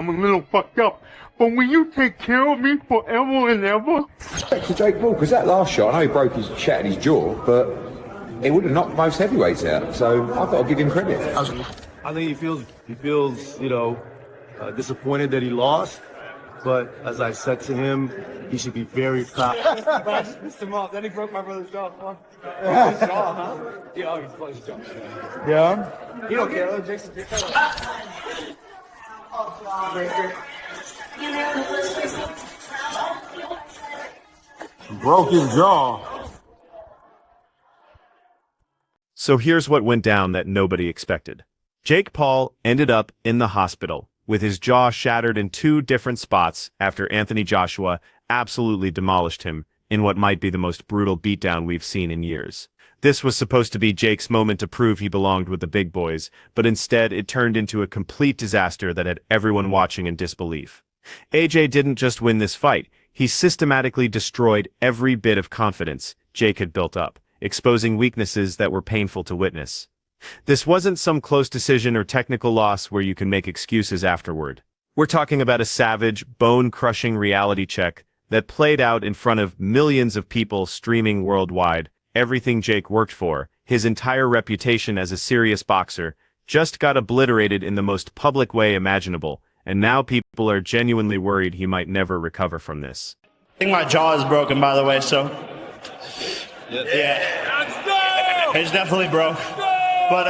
I'm a little fucked up. But will you take care of me forever and ever? Respect to Jake Paul, because that last shot, I know he broke his shattered his jaw, but it would have knocked most heavyweights out. So I've got to give him credit. I think he feels disappointed that he lost. But as I said to him, he should be very proud. But I just pissed him off. Then he broke my brother's jaw. His jaw, huh? Yeah, he's broke his jaw. Yeah? You don't care, though. Jason. Broke his jaw. So here's what went down that nobody expected. Jake Paul ended up in the hospital with his jaw shattered in 2 different spots after Anthony Joshua absolutely demolished him in what might be the most brutal beatdown we've seen in years. This was supposed to be Jake's moment to prove he belonged with the big boys, but instead it turned into a complete disaster that had everyone watching in disbelief. AJ didn't just win this fight, he systematically destroyed every bit of confidence Jake had built up, exposing weaknesses that were painful to witness. This wasn't some close decision or technical loss where you can make excuses afterward. We're talking about a savage, bone-crushing reality check that played out in front of millions of people streaming worldwide. Everything Jake worked for, his entire reputation as a serious boxer, just got obliterated in the most public way imaginable, and now people are genuinely worried he might never recover from this. I think my jaw is broken, by the way, so yeah, it's definitely broke. But,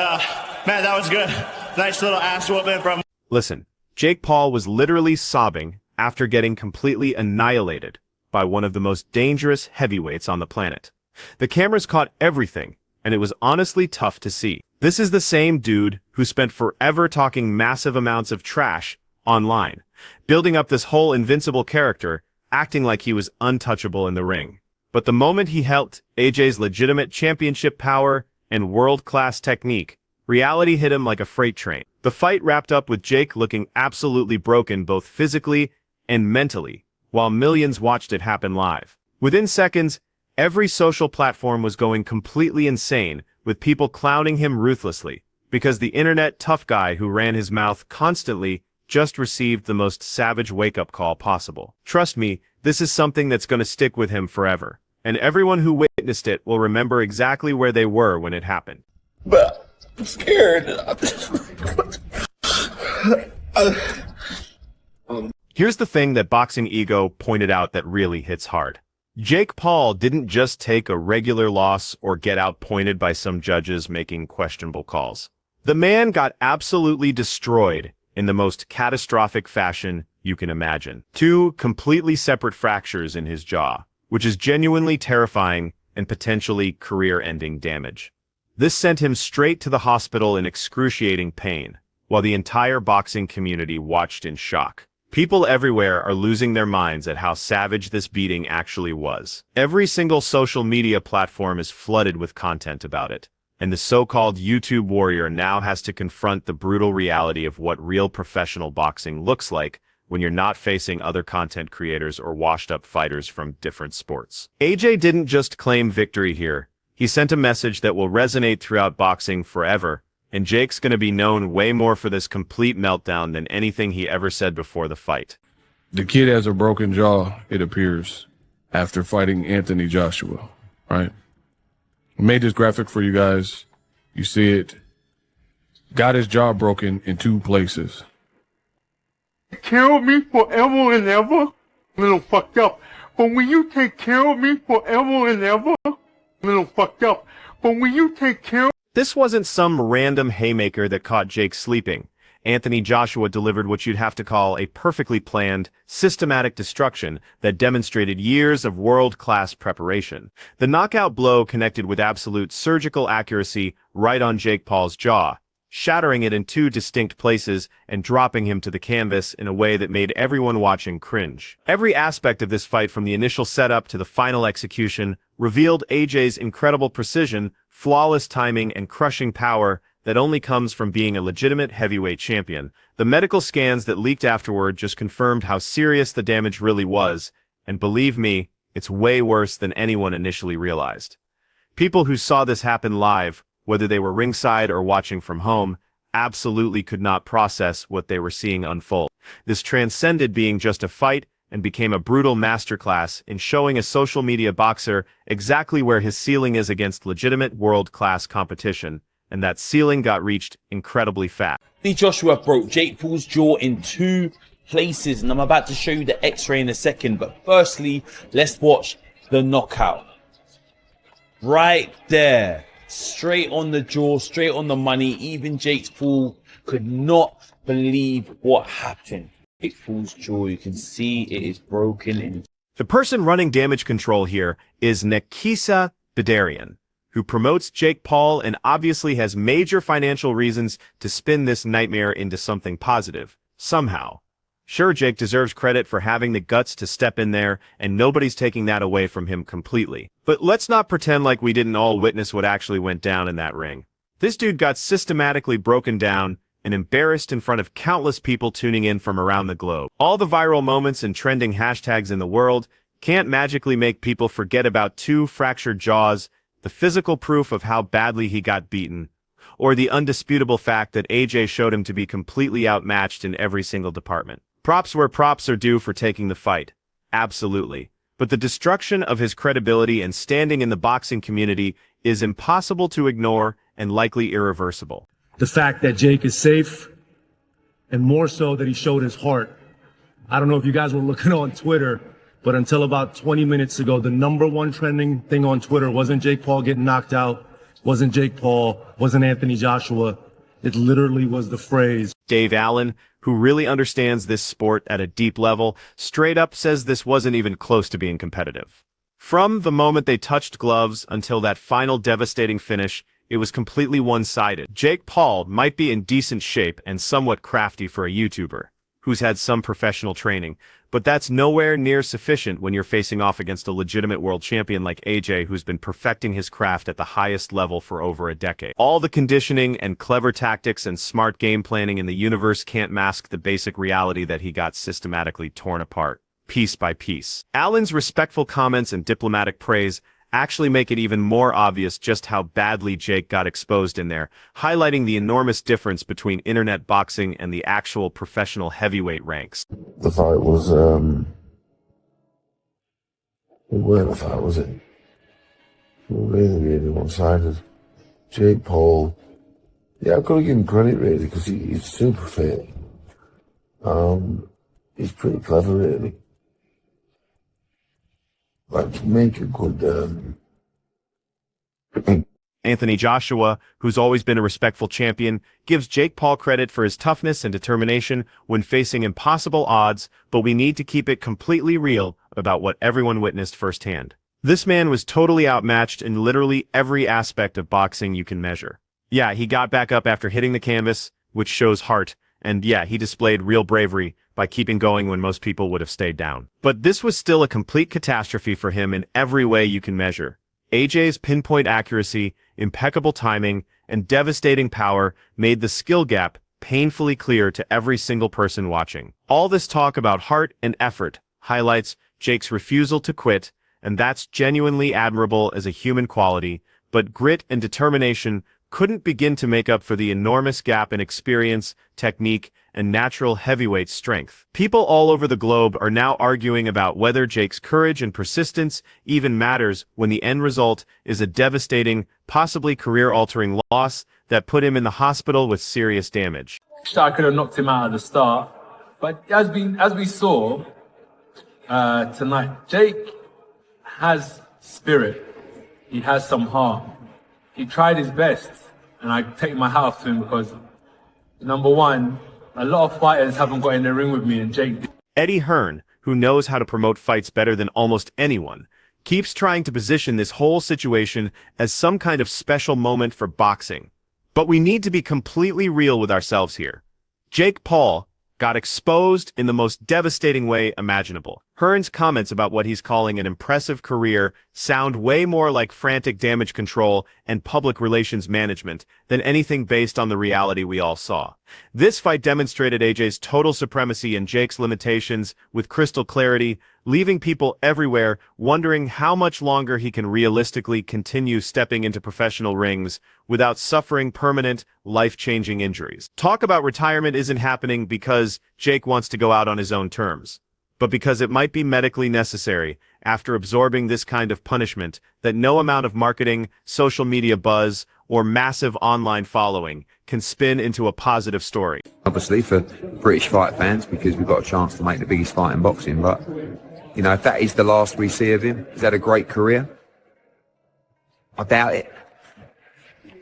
man, that was good. Nice little ass whooping from... Listen, Jake Paul was literally sobbing after getting completely annihilated by one of the most dangerous heavyweights on the planet. The cameras caught everything, and it was honestly tough to see. This is the same dude who spent forever talking massive amounts of trash online, building up this whole invincible character, acting like he was untouchable in the ring. But the moment he helped AJ's legitimate championship power and world-class technique, reality hit him like a freight train. The fight wrapped up with Jake looking absolutely broken both physically and mentally, while millions watched it happen live. Within seconds, every social platform was going completely insane, with people clowning him ruthlessly, because the internet tough guy who ran his mouth constantly just received the most savage wake-up call possible. Trust me, this is something that's going to stick with him forever, and everyone who witnessed it will remember exactly where they were when it happened. But I'm scared. Here's the thing that Boxing Ego pointed out that really hits hard. Jake Paul didn't just take a regular loss or get outpointed by some judges making questionable calls. The man got absolutely destroyed in the most catastrophic fashion you can imagine. 2 completely separate fractures in his jaw, which is genuinely terrifying and potentially career-ending damage. This sent him straight to the hospital in excruciating pain, while the entire boxing community watched in shock. People everywhere are losing their minds at how savage this beating actually was. Every single social media platform is flooded with content about it, and the so-called YouTube warrior now has to confront the brutal reality of what real professional boxing looks like when you're not facing other content creators or washed-up fighters from different sports. AJ didn't just claim victory here. He sent a message that will resonate throughout boxing forever, and Jake's gonna be known way more for this complete meltdown than anything he ever said before the fight. The kid has a broken jaw, it appears, after fighting Anthony Joshua, right? I made this graphic for you guys. You see it. Got his jaw broken in 2 places. Take care of me forever and ever? A little fucked up. But will you take care of me forever and ever? A little fucked up. But will you take care of... This wasn't some random haymaker that caught Jake sleeping. Anthony Joshua delivered what you'd have to call a perfectly planned, systematic destruction that demonstrated years of world-class preparation. The knockout blow connected with absolute surgical accuracy right on Jake Paul's jaw, shattering it in 2 distinct places and dropping him to the canvas in a way that made everyone watching cringe. Every aspect of this fight, from the initial setup to the final execution, revealed AJ's incredible precision, flawless timing, and crushing power that only comes from being a legitimate heavyweight champion. The medical scans that leaked afterward just confirmed how serious the damage really was, and believe me, it's way worse than anyone initially realized. People who saw this happen live, whether they were ringside or watching from home, absolutely could not process what they were seeing unfold. This transcended being just a fight and became a brutal masterclass in showing a social media boxer exactly where his ceiling is against legitimate world-class competition, and that ceiling got reached incredibly fast. Joshua broke Jake Paul's jaw in 2 places, and I'm about to show you the x-ray in a second, but firstly, let's watch the knockout. Right there, straight on the jaw, straight on the money. Even Jake Paul could not believe what happened. Jake Paul's jaw, you can see it is broken in. The person running damage control here is Nekisa Bidarian, who promotes Jake Paul and obviously has major financial reasons to spin this nightmare into something positive, somehow. Sure, Jake deserves credit for having the guts to step in there, and nobody's taking that away from him completely. But let's not pretend like we didn't all witness what actually went down in that ring. This dude got systematically broken down and embarrassed in front of countless people tuning in from around the globe. All the viral moments and trending hashtags in the world can't magically make people forget about 2 fractured jaws, the physical proof of how badly he got beaten, or the undisputable fact that AJ showed him to be completely outmatched in every single department. Props where props are due for taking the fight. Absolutely. But the destruction of his credibility and standing in the boxing community is impossible to ignore and likely irreversible. The fact that Jake is safe, and more so that he showed his heart. I don't know if you guys were looking on Twitter, but until about 20 minutes ago, the #1 trending thing on Twitter wasn't Jake Paul getting knocked out, wasn't Jake Paul, wasn't Anthony Joshua. It literally was the phrase. Dave Allen, who really understands this sport at a deep level, straight up says this wasn't even close to being competitive. From the moment they touched gloves until that final devastating finish, it was completely one-sided. Jake Paul might be in decent shape and somewhat crafty for a YouTuber who's had some professional training, but that's nowhere near sufficient when you're facing off against a legitimate world champion like AJ, who's been perfecting his craft at the highest level for over a decade. All the conditioning and clever tactics and smart game planning in the universe can't mask the basic reality that he got systematically torn apart, piece by piece. Allen's respectful comments and diplomatic praise actually make it even more obvious just how badly Jake got exposed in there, highlighting the enormous difference between internet boxing and the actual professional heavyweight ranks. The fight was, where the fight was it? Really one-sided. Jake Paul, yeah, I've got to give him credit really, because he's super fit. He's pretty clever really. Like, to make a good, Anthony Joshua, who's always been a respectful champion, gives Jake Paul credit for his toughness and determination when facing impossible odds, but we need to keep it completely real about what everyone witnessed firsthand. This man was totally outmatched in literally every aspect of boxing you can measure. Yeah, he got back up after hitting the canvas, which shows heart, and yeah, he displayed real bravery by keeping going when most people would have stayed down. But this was still a complete catastrophe for him in every way you can measure. AJ's pinpoint accuracy, impeccable timing, and devastating power made the skill gap painfully clear to every single person watching. All this talk about heart and effort highlights Jake's refusal to quit, and that's genuinely admirable as a human quality, but grit and determination couldn't begin to make up for the enormous gap in experience, technique, and natural heavyweight strength. People all over the globe are now arguing about whether Jake's courage and persistence even matters when the end result is a devastating, possibly career-altering loss that put him in the hospital with serious damage. I could have knocked him out at the start, but as we saw tonight, Jake has spirit. He has some heart. He tried his best, and I take my hat off to him because, number one, a lot of fighters haven't got in the ring with me, and Jake did. Eddie Hearn, who knows how to promote fights better than almost anyone, keeps trying to position this whole situation as some kind of special moment for boxing. But we need to be completely real with ourselves here. Jake Paul got exposed in the most devastating way imaginable. Hearn's comments about what he's calling an impressive career sound way more like frantic damage control and public relations management than anything based on the reality we all saw. This fight demonstrated AJ's total supremacy and Jake's limitations with crystal clarity, leaving people everywhere wondering how much longer he can realistically continue stepping into professional rings without suffering permanent, life-changing injuries. Talk about retirement isn't happening because Jake wants to go out on his own terms, but because it might be medically necessary after absorbing this kind of punishment that no amount of marketing, social media buzz, or massive online following can spin into a positive story. Obviously for British fight fans, because we've got a chance to make the biggest fight in boxing, but, you know, if that is the last we see of him, he's had a great career. I doubt it.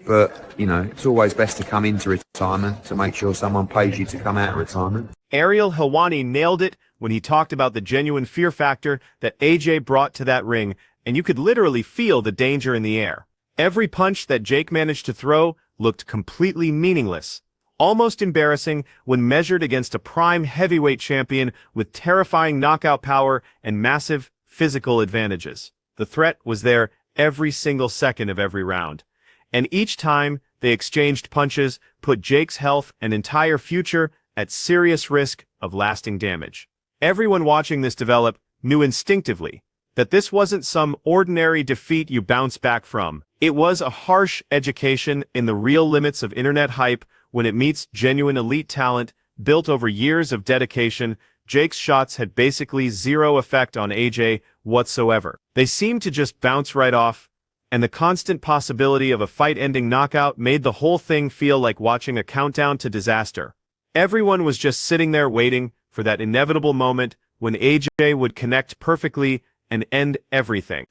But, you know, it's always best to come into retirement to make sure someone pays you to come out of retirement. Ariel Helwani nailed it when he talked about the genuine fear factor that AJ brought to that ring, and you could literally feel the danger in the air. Every punch that Jake managed to throw looked completely meaningless, almost embarrassing when measured against a prime heavyweight champion with terrifying knockout power and massive physical advantages. The threat was there every single second of every round, and each time they exchanged punches put Jake's health and entire future at serious risk of lasting damage. Everyone watching this develop knew instinctively that this wasn't some ordinary defeat you bounce back from. It was a harsh education in the real limits of internet hype when it meets genuine elite talent built over years of dedication. Jake's shots had basically zero effect on AJ whatsoever. They seemed to just bounce right off, and the constant possibility of a fight-ending knockout made the whole thing feel like watching a countdown to disaster. Everyone was just sitting there waiting for that inevitable moment when AJ would connect perfectly and end everything.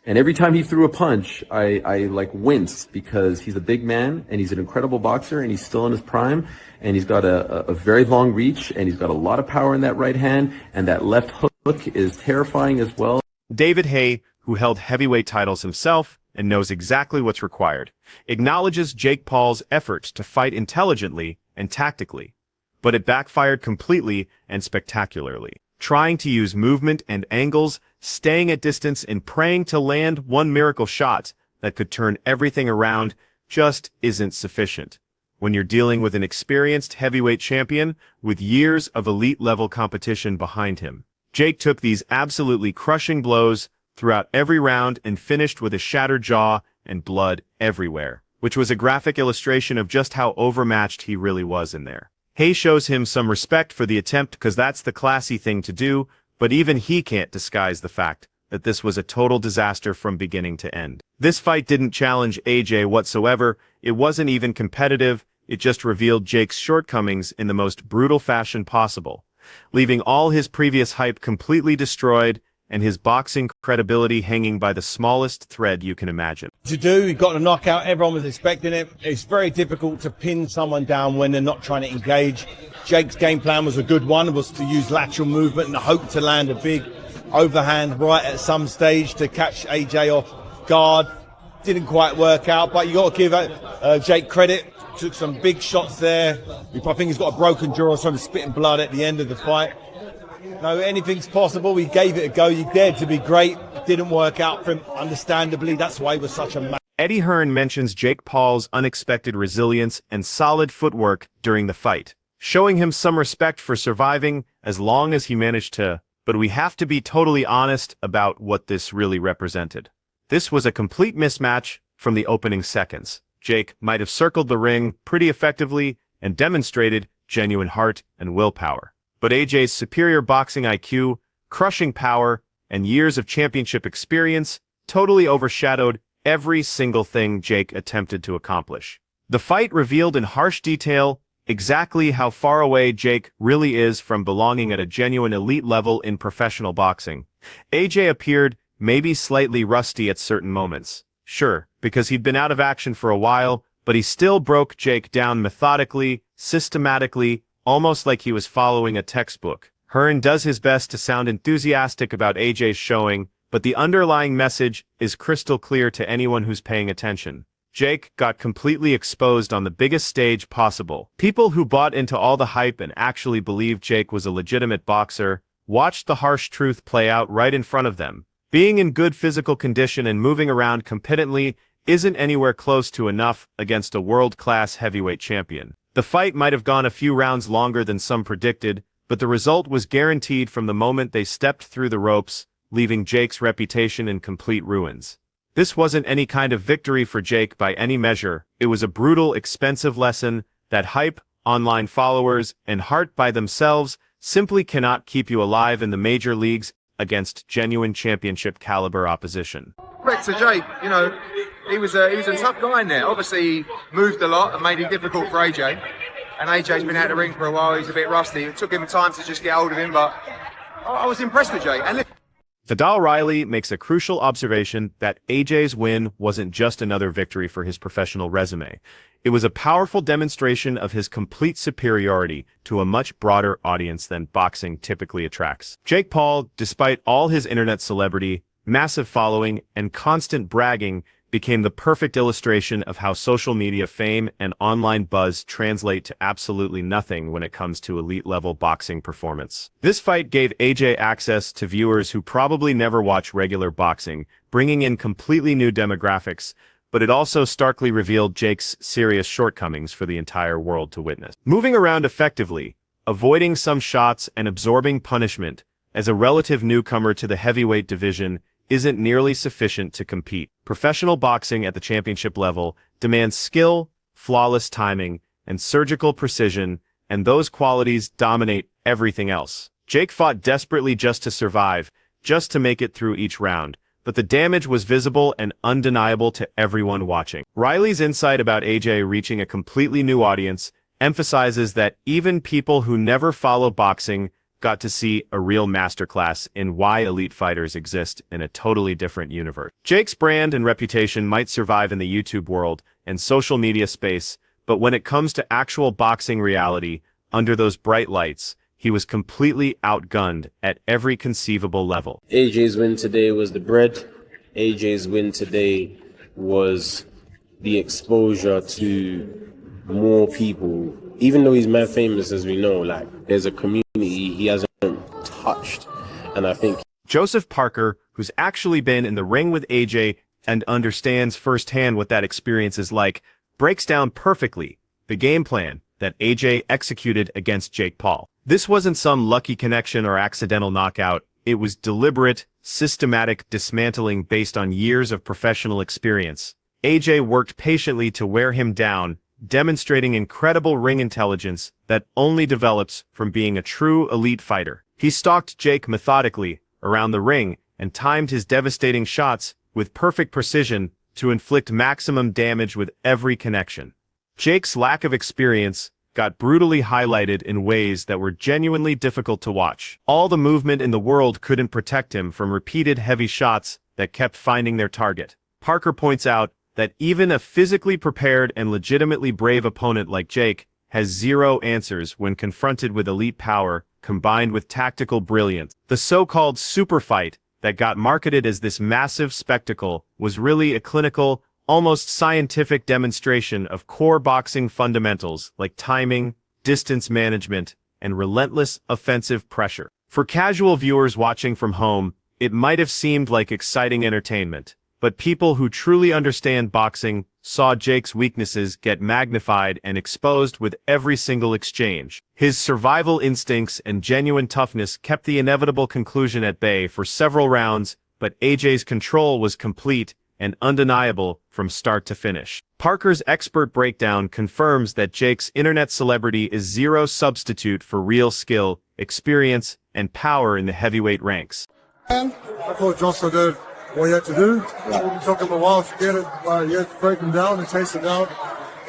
And every time he threw a punch, I like winced, because he's a big man and he's an incredible boxer and he's still in his prime, and he's got a very long reach and he's got a lot of power in that right hand, and that left hook is terrifying as well. David Haye, who held heavyweight titles himself and knows exactly what's required, acknowledges Jake Paul's effort to fight intelligently and tactically, but it backfired completely and spectacularly. Trying to use movement and angles, staying at distance, and praying to land one miracle shot that could turn everything around just isn't sufficient when you're dealing with an experienced heavyweight champion with years of elite-level competition behind him. Jake took these absolutely crushing blows throughout every round and finished with a shattered jaw and blood everywhere, which was a graphic illustration of just how overmatched he really was in there. Haye shows him some respect for the attempt because that's the classy thing to do, but even he can't disguise the fact that this was a total disaster from beginning to end. This fight didn't challenge AJ whatsoever. It wasn't even competitive. It just revealed Jake's shortcomings in the most brutal fashion possible, leaving all his previous hype completely destroyed and his boxing credibility hanging by the smallest thread you can imagine. To do, he got a knockout, everyone was expecting it. It's very difficult to pin someone down when they're not trying to engage. Jake's game plan was a good one, was to use lateral movement and hope to land a big overhand right at some stage to catch AJ off guard. Didn't quite work out, but you got to give Jake credit. Took some big shots there. I think he's got a broken jaw or something, spitting blood at the end of the fight. No, anything's possible. We gave it a go. He dared to be great. Didn't work out for him, understandably. That's why he was such a Eddie Hearn mentions Jake Paul's unexpected resilience and solid footwork during the fight, showing him some respect for surviving as long as he managed to. But we have to be totally honest about what this really represented. This was a complete mismatch from the opening seconds. Jake might have circled the ring pretty effectively and demonstrated genuine heart and willpower. But AJ's superior boxing IQ, crushing power, and years of championship experience totally overshadowed every single thing Jake attempted to accomplish. The fight revealed in harsh detail exactly how far away Jake really is from belonging at a genuine elite level in professional boxing. AJ appeared maybe slightly rusty at certain moments. Sure, because he'd been out of action for a while, but he still broke Jake down methodically, systematically, almost like he was following a textbook. Hearn does his best to sound enthusiastic about AJ's showing, but the underlying message is crystal clear to anyone who's paying attention. Jake got completely exposed on the biggest stage possible. People who bought into all the hype and actually believed Jake was a legitimate boxer watched the harsh truth play out right in front of them. Being in good physical condition and moving around competently isn't anywhere close to enough against a world-class heavyweight champion. The fight might have gone a few rounds longer than some predicted, but the result was guaranteed from the moment they stepped through the ropes, leaving Jake's reputation in complete ruins. This wasn't any kind of victory for Jake by any measure. It was a brutal, expensive lesson that hype, online followers, and heart by themselves simply cannot keep you alive in the major leagues against genuine championship caliber opposition. Respect to Jake, you know, he was a tough guy in there. Obviously, he moved a lot and made it difficult for AJ. And AJ's been out of the ring for a while. He's a bit rusty. It took him time to just get hold of him, but I was impressed with Jake. And Vidal Riley makes a crucial observation that AJ's win wasn't just another victory for his professional resume. It was a powerful demonstration of his complete superiority to a much broader audience than boxing typically attracts. Jake Paul, despite all his internet celebrity, massive following, and constant bragging, became the perfect illustration of how social media fame and online buzz translate to absolutely nothing when it comes to elite-level boxing performance. This fight gave AJ access to viewers who probably never watch regular boxing, bringing in completely new demographics, but it also starkly revealed Jake's serious shortcomings for the entire world to witness. Moving around effectively, avoiding some shots and absorbing punishment, as a relative newcomer to the heavyweight division, isn't nearly sufficient to compete. Professional boxing at the championship level demands skill, flawless timing, and surgical precision, and those qualities dominate everything else. Jake fought desperately just to survive, just to make it through each round, but the damage was visible and undeniable to everyone watching. Riley's insight about AJ reaching a completely new audience emphasizes that even people who never follow boxing got to see a real masterclass in why elite fighters exist in a totally different universe. Jake's brand and reputation might survive in the YouTube world and social media space, but when it comes to actual boxing reality, under those bright lights, he was completely outgunned at every conceivable level. AJ's win today was the bread. AJ's win today was the exposure to more people. Even though he's mad famous, as we know, like, there's a community he hasn't touched. And I think Joseph Parker, who's actually been in the ring with AJ and understands firsthand what that experience is like, breaks down perfectly the game plan that AJ executed against Jake Paul. This wasn't some lucky connection or accidental knockout. It was deliberate, systematic dismantling based on years of professional experience. AJ worked patiently to wear him down, demonstrating incredible ring intelligence that only develops from being a true elite fighter. He stalked Jake methodically around the ring and timed his devastating shots with perfect precision to inflict maximum damage with every connection. Jake's lack of experience got brutally highlighted in ways that were genuinely difficult to watch. All the movement in the world couldn't protect him from repeated heavy shots that kept finding their target. Parker points out that even a physically prepared and legitimately brave opponent like Jake has zero answers when confronted with elite power combined with tactical brilliance. The so-called super fight that got marketed as this massive spectacle was really a clinical, almost scientific demonstration of core boxing fundamentals like timing, distance management, and relentless offensive pressure. For casual viewers watching from home, it might have seemed like exciting entertainment. But people who truly understand boxing saw Jake's weaknesses get magnified and exposed with every single exchange. His survival instincts and genuine toughness kept the inevitable conclusion at bay for several rounds, but AJ's control was complete and undeniable from start to finish. Parker's expert breakdown confirms that Jake's internet celebrity is zero substitute for real skill, experience, and power in the heavyweight ranks. I thought Johnson did what he had to do. It took him a while to get it. You had to break him down and chase it down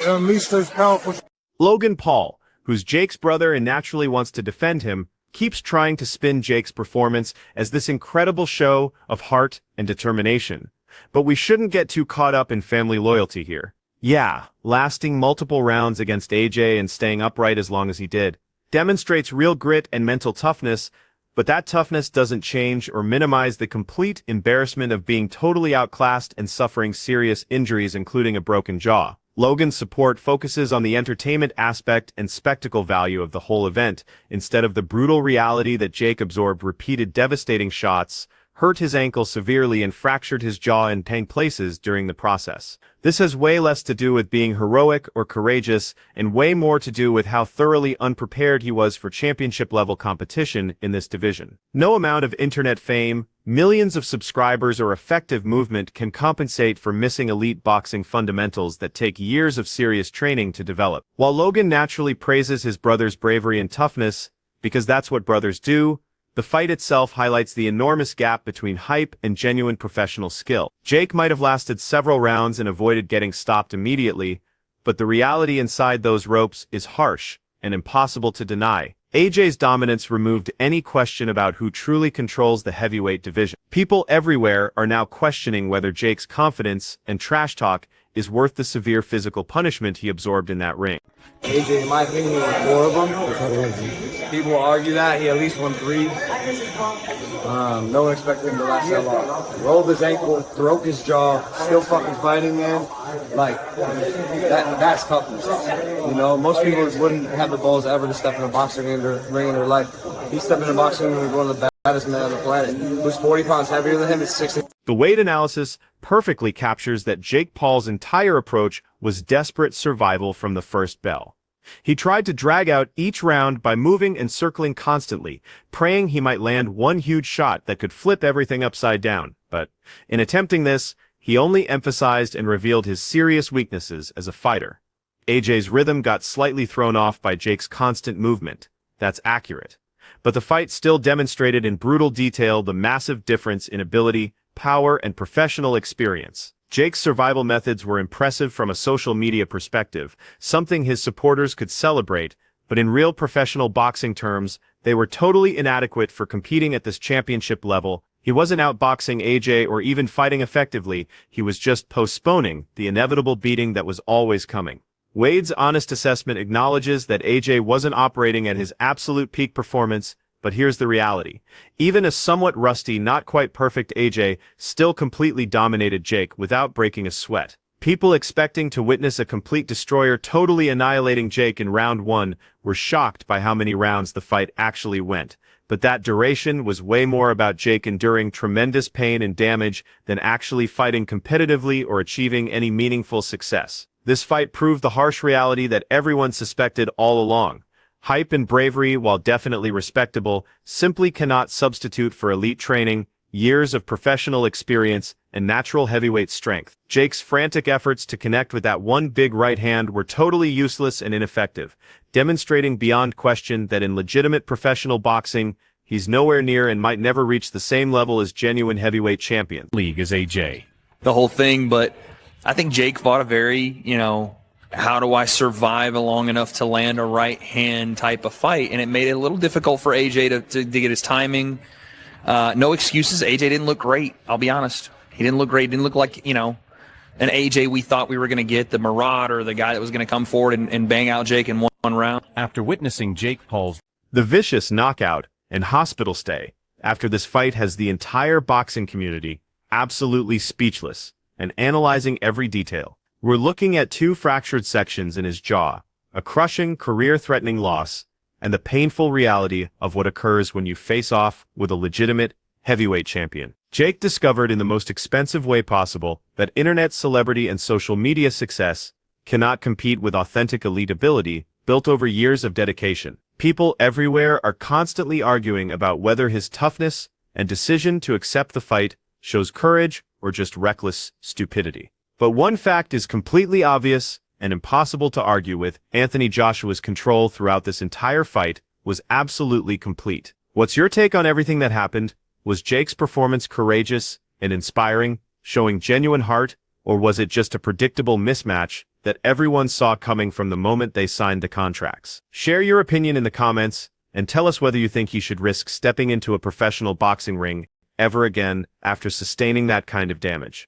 and unleash those powerful. Logan Paul, who's Jake's brother and naturally wants to defend him, keeps trying to spin Jake's performance as this incredible show of heart and determination. But we shouldn't get too caught up in family loyalty here. Yeah, lasting multiple rounds against AJ and staying upright as long as he did demonstrates real grit and mental toughness, but that toughness doesn't change or minimize the complete embarrassment of being totally outclassed and suffering serious injuries, including a broken jaw. Logan's support focuses on the entertainment aspect and spectacle value of the whole event, instead of the brutal reality that Jake absorbed repeated devastating shots, hurt his ankle severely and fractured his jaw in 10 places during the process. This has way less to do with being heroic or courageous, and way more to do with how thoroughly unprepared he was for championship-level competition in this division. No amount of internet fame, millions of subscribers, or effective movement can compensate for missing elite boxing fundamentals that take years of serious training to develop. While Logan naturally praises his brother's bravery and toughness, because that's what brothers do, the fight itself highlights the enormous gap between hype and genuine professional skill. Jake might have lasted several rounds and avoided getting stopped immediately, but the reality inside those ropes is harsh and impossible to deny. AJ's dominance removed any question about who truly controls the heavyweight division. People everywhere are now questioning whether Jake's confidence and trash talk is worth the severe physical punishment he absorbed in that ring. AJ, in my opinion, he won 4 of them. People will argue that. He at least won 3. No one expected him to last that long. Rolled his ankle, broke his jaw, still fucking fighting, man. Like, that's toughness. You know, most people wouldn't have the balls ever to step in a boxing ring in their life. He stepped in a boxing ring with one of the baddest men on the planet. Who's 40 pounds heavier than him is 60. The weight analysis perfectly captures that Jake Paul's entire approach was desperate survival from the first bell. He tried to drag out each round by moving and circling constantly, praying he might land one huge shot that could flip everything upside down. But in attempting this, he only emphasized and revealed his serious weaknesses as a fighter. AJ's rhythm got slightly thrown off by Jake's constant movement. That's accurate. But the fight still demonstrated in brutal detail the massive difference in ability, power, and professional experience. Jake's survival methods were impressive from a social media perspective, something his supporters could celebrate, but in real professional boxing terms, they were totally inadequate for competing at this championship level. He wasn't outboxing AJ or even fighting effectively, he was just postponing the inevitable beating that was always coming. Wade's honest assessment acknowledges that AJ wasn't operating at his absolute peak performance, but here's the reality. Even a somewhat rusty, not quite perfect AJ still completely dominated Jake without breaking a sweat. People expecting to witness a complete destroyer totally annihilating Jake in round 1 were shocked by how many rounds the fight actually went. But that duration was way more about Jake enduring tremendous pain and damage than actually fighting competitively or achieving any meaningful success. This fight proved the harsh reality that everyone suspected all along. Hype and bravery, while definitely respectable, simply cannot substitute for elite training, years of professional experience, and natural heavyweight strength. Jake's frantic efforts to connect with that one big right hand were totally useless and ineffective, demonstrating beyond question that in legitimate professional boxing, he's nowhere near and might never reach the same level as genuine heavyweight champion. League is AJ. The whole thing, but I think Jake fought a very, how do I survive long enough to land a right hand type of fight? And it made it a little difficult for AJ to get his timing. No excuses. AJ didn't look great. I'll be honest. He didn't look great. He didn't look like, an AJ we thought we were going to get, the marauder, the guy that was going to come forward and bang out Jake in one round. After witnessing Jake Paul's The vicious knockout and hospital stay after this fight has the entire boxing community absolutely speechless and analyzing every detail. We're looking at 2 fractured sections in his jaw, a crushing, career-threatening loss, and the painful reality of what occurs when you face off with a legitimate heavyweight champion. Jake discovered in the most expensive way possible that internet celebrity and social media success cannot compete with authentic elite ability built over years of dedication. People everywhere are constantly arguing about whether his toughness and decision to accept the fight shows courage or just reckless stupidity. But one fact is completely obvious and impossible to argue with: Anthony Joshua's control throughout this entire fight was absolutely complete. What's your take on everything that happened? Was Jake's performance courageous and inspiring, showing genuine heart, or was it just a predictable mismatch that everyone saw coming from the moment they signed the contracts? Share your opinion in the comments and tell us whether you think he should risk stepping into a professional boxing ring ever again after sustaining that kind of damage.